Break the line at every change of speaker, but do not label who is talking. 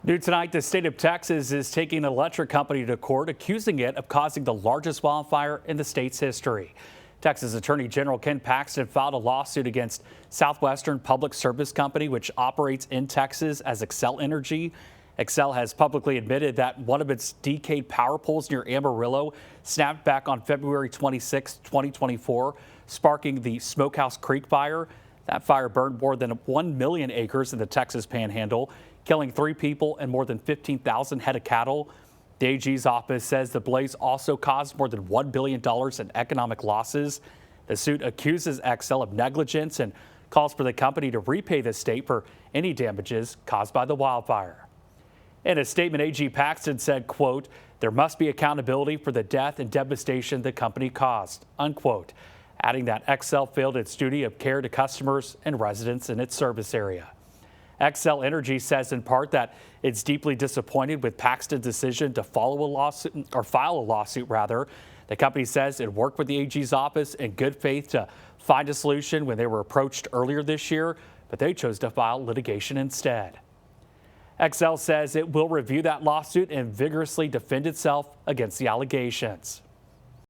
New tonight, the state of Texas is taking an electric company to court, accusing it of causing the largest wildfire in the state's history. Texas Attorney General Ken Paxton filed a lawsuit against Southwestern Public Service Company, which operates in Texas as Xcel Energy. Xcel has publicly admitted that one of its decayed power poles near Amarillo snapped back on February 26, 2024, sparking the Smokehouse Creek fire. That fire burned more than 1 million acres in the Texas Panhandle, killing 3 people and more than 15,000 head of cattle. The AG's office says the blaze also caused more than $1 billion in economic losses. The suit accuses Xcel of negligence and calls for the company to repay the state for any damages caused by the wildfire. In a statement, AG Paxton said, quote, "There must be accountability for the death and devastation the company caused," unquote, adding that Xcel failed its duty of care to customers and residents in its service area. Xcel Energy says in part that it's deeply disappointed with Paxton's decision to file a lawsuit. The company says it worked with the AG's office in good faith to find a solution when they were approached earlier this year, but they chose to file litigation instead. Xcel says it will review that lawsuit and vigorously defend itself against the allegations.